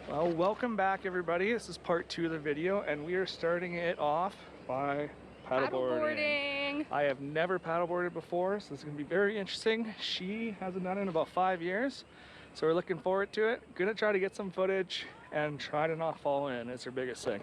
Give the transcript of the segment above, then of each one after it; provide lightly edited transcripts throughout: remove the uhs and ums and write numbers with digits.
Well, welcome back everybody. This is part 2 of the video and we are starting it off by paddleboarding. I have never paddleboarded before, so this is going to be very interesting. She hasn't done it in about 5 years, so we're looking forward to it. Gonna try to get some footage and try to not fall in. It's her biggest thing.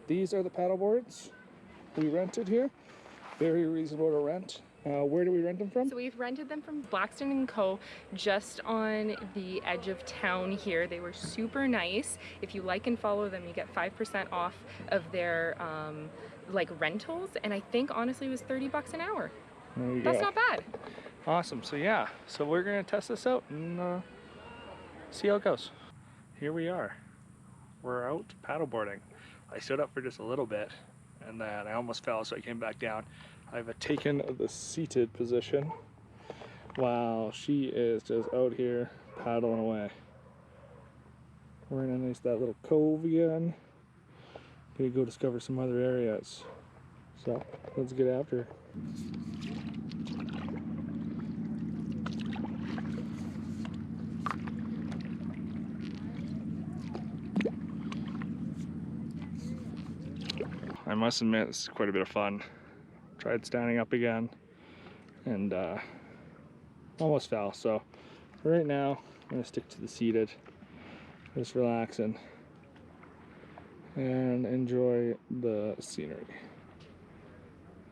These are the paddleboards we rented here. Very reasonable to rent. Where do we rent them from? So we've rented them from Blackstone & Co. just on the edge of town here. They were super nice. If you like and follow them, you get 5% off of their like rentals, and I think honestly it was 30 bucks an hour. That's not bad. Awesome. So yeah, so we're gonna test this out and see how it goes. Here we are. We're out paddleboarding. I stood up for just a little bit and then I almost fell, so I came back down. I've taken the seated position while she is just out here paddling away. We're in a nice that little cove again. Gonna go discover some other areas. So let's get after her. I must admit, this is quite a bit of fun. Tried standing up again and almost fell. So for right now, I'm gonna stick to the seated, just relaxing and enjoy the scenery.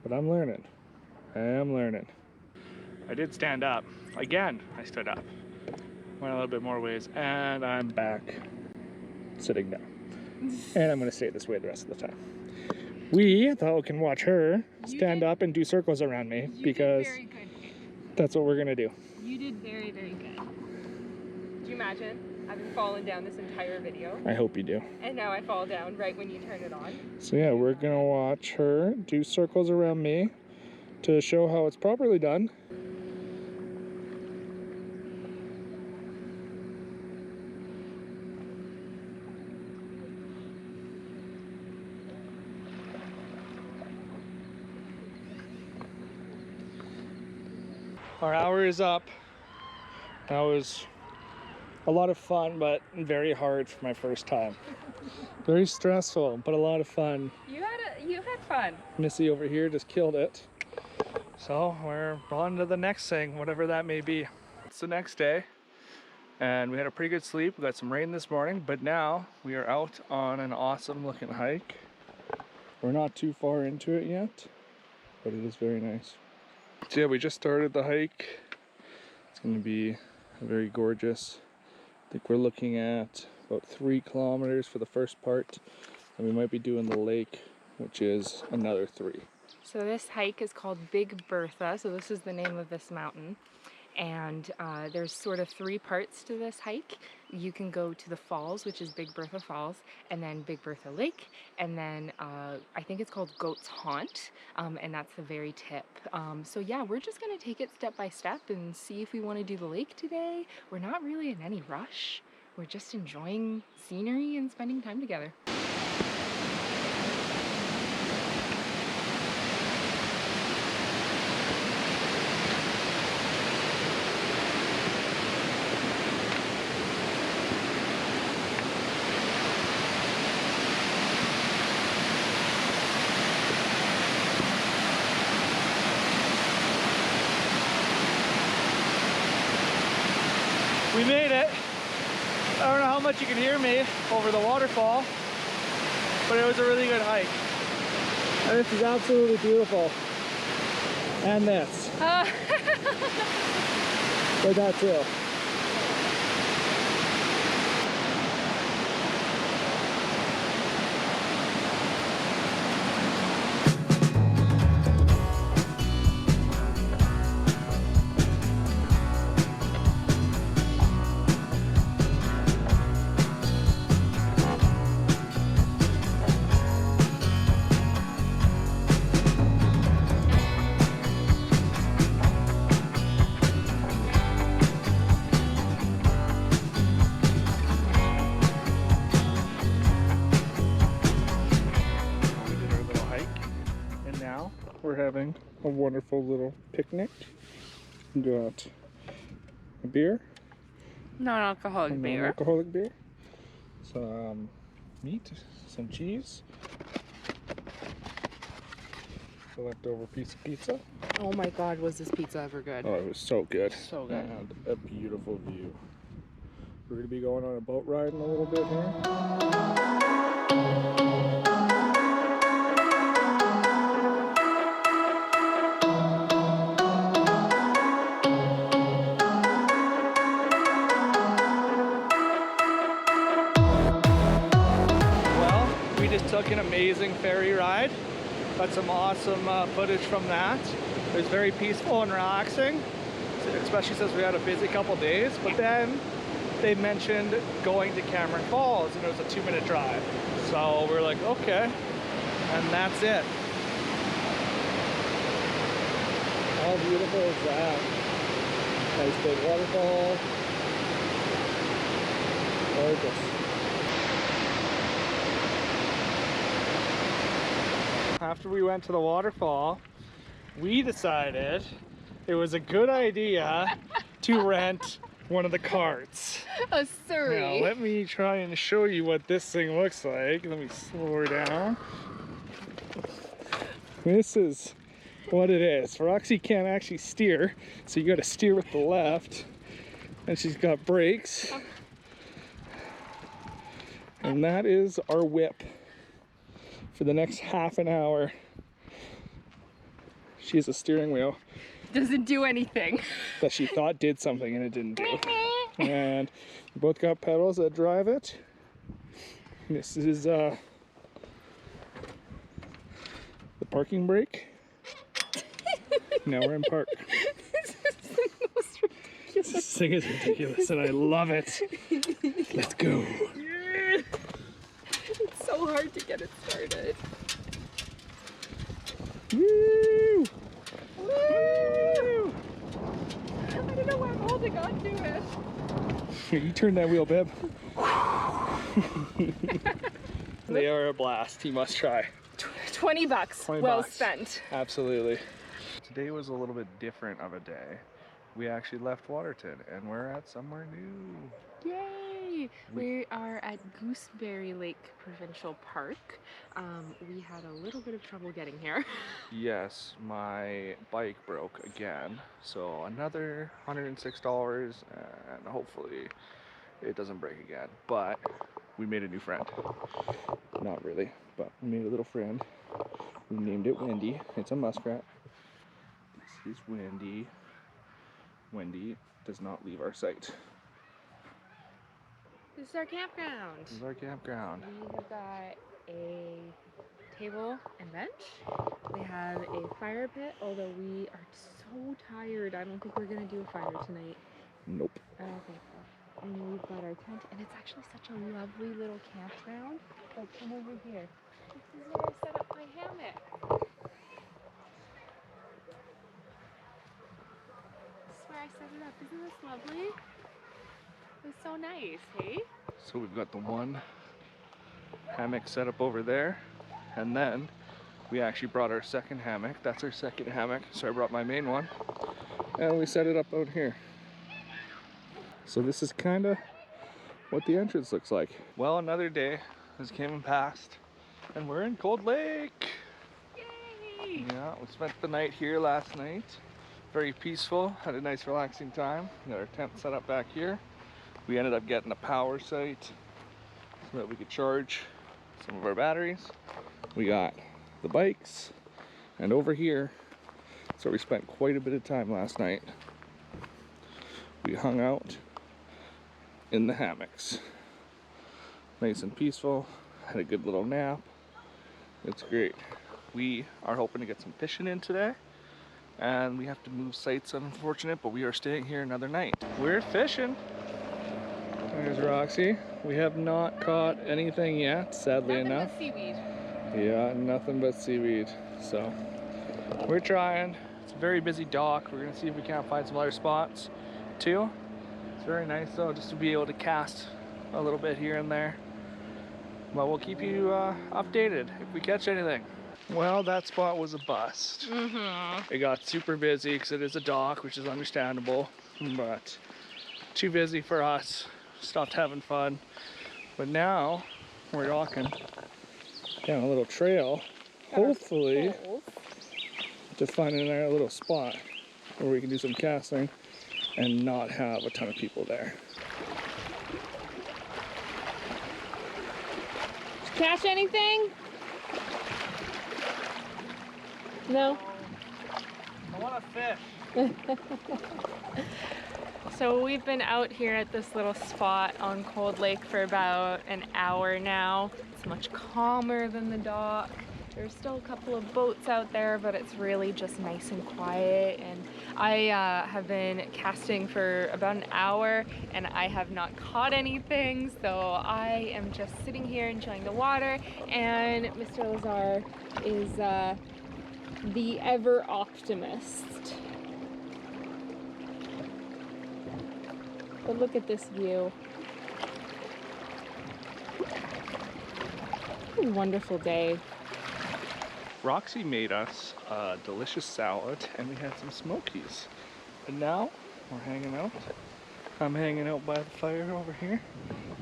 But I'm learning. I am learning. I did stand up. Again, I stood up. Went a little bit more ways and I'm back sitting down. And I'm gonna stay this way the rest of the time. We thought we can watch her stand up and do circles around me because that's what we're gonna do. You did very, very good. Do you imagine? I've been falling down this entire video. I hope you do. And now I fall down right when you turn it on. So yeah, we're gonna watch her do circles around me to show how it's properly done. Our hour is up. That was a lot of fun, but very hard for my first time. Very stressful, but a lot of fun. You had fun. Missy over here just killed it. So we're on to the next thing, whatever that may be. It's the next day, and we had a pretty good sleep. We got some rain this morning, but now we are out on an awesome looking hike. We're not too far into it yet, but it is very nice. So yeah, we just started the hike. It's going to be very gorgeous. I think we're looking at about 3 kilometers for the first part, and we might be doing the lake, which is another 3. So this hike is called Big Bertha. So this is the name of this mountain. And there's sort of 3 parts to this hike. You can go to the falls, which is Big Bertha Falls, and then Big Bertha Lake, and then I think it's called Goat's Haunt, and that's the very tip. So yeah, we're just gonna take it step by step and see if we want to do the lake today. We're not really in any rush. We're just enjoying scenery and spending time together. We made it. I don't know how much you can hear me over the waterfall, but it was a really good hike. And this is absolutely beautiful. And this. Like that too. We're having a wonderful little picnic. Got a beer. Non-alcoholic beer. Non-alcoholic beer. some meat, some cheese, a leftover piece of pizza. Oh my God, was this pizza ever good? Oh, it was so good. So good. And a beautiful view. We're going to be going on a boat ride in a little bit here. We just took an amazing ferry ride. Got some awesome footage from that. It was very peaceful and relaxing, especially since we had a busy couple days. But then they mentioned going to Cameron Falls, and it was a 2-minute drive. So we're like, okay, and that's it. How beautiful is that? Nice big waterfall. Gorgeous. After we went to the waterfall, we decided it was a good idea to rent one of the carts. A Surrey. Now, let me try and show you what this thing looks like. Let me slow her down. This is what it is. Roxy can't actually steer, so you got to steer with the left. And she's got brakes. And that is our whip for the next half an hour. She has a steering wheel. Doesn't do anything. That she thought did something and it didn't do. And we both got pedals that drive it. This is the parking brake. Now we're in park. This is the most ridiculous. This thing is ridiculous and I love it. Let's go. It's so hard to get it started. Woo! Woo! I don't know why I'm holding on to it. You turn that wheel, babe. They are a blast. You must try. $20. 20 well bucks. spent. Absolutely. Today was a little bit different of a day. We actually left Waterton and we're at somewhere new. Yay! We are at Gooseberry Lake Provincial Park. We had a little bit of trouble getting here. Yes, my bike broke again. So another $106 and hopefully it doesn't break again. But we made a new friend. Not really, but we made a little friend. We named it Wendy. It's a muskrat. This is Wendy. Wendy does not leave our sight. This is our campground. This is our campground. We have got a table and bench. We have a fire pit, although we are so tired. I don't think we're gonna do a fire tonight. Nope. I don't think so. And we've got our tent, and it's actually such a lovely little campground. Like, come over here. This is where I set up my hammock. This is where I set it up. Isn't this lovely? It's so nice, hey? So we've got the one hammock set up over there, and then we actually brought our second hammock. That's our second hammock. So I brought my main one, and we set it up out here. So this is kind of what the entrance looks like. Well, another day has came and passed, and we're in Cold Lake. Yay! Yeah, we spent the night here last night. Very peaceful, had a nice relaxing time. We got our tent set up back here. We ended up getting a power site so that we could charge some of our batteries. We got the bikes, and over here, so we spent quite a bit of time last night. We hung out in the hammocks. Nice and peaceful, had a good little nap. It's great. We are hoping to get some fishing in today, and we have to move sites, unfortunate, but we are staying here another night. We're fishing. There's Roxy. We have not caught anything yet, sadly enough. Nothing but seaweed. Yeah, nothing but seaweed. So we're trying. It's a very busy dock. We're gonna see if we can't find some other spots too. It's very nice though, just to be able to cast a little bit here and there. But we'll keep you updated if we catch anything. Well, that spot was a bust. It got super busy because it is a dock, which is understandable, but too busy for us. Stopped having fun. But now we're walking down a little trail, hopefully to find our little spot where we can do some casting and not have a ton of people there. Did you catch anything? No? I want to fish. So we've been out here at this little spot on Cold Lake for about an hour now. It's much calmer than the dock. There's still a couple of boats out there, but it's really just nice and quiet. And I have been casting for about an hour and I have not caught anything. So I am just sitting here enjoying the water, and Mr. Lazar is the ever optimist. But look at this view. What a wonderful day. Roxy made us a delicious salad and we had some smokies. And now we're hanging out. I'm hanging out by the fire over here.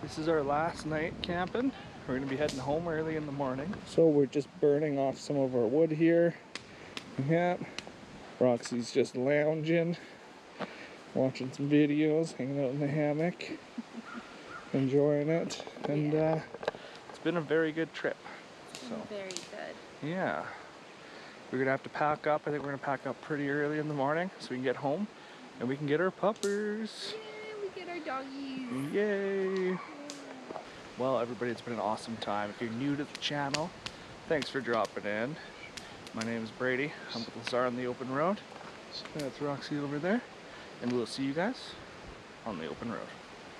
This is our last night camping. We're gonna be heading home early in the morning. So we're just burning off some of our wood here. Yeah. Roxy's just lounging, watching some videos, hanging out in the hammock, enjoying it. And it's been a very good trip. So. Very good. Yeah. We're gonna have to pack up. I think we're gonna pack up pretty early in the morning so we can get home and we can get our puppers. Yeah, we get our doggies. Yay! Well, everybody, it's been an awesome time. If you're new to the channel, thanks for dropping in. My name is Brady. I'm with Lazar on the open road. That's Roxy over there. And we'll see you guys on the open road.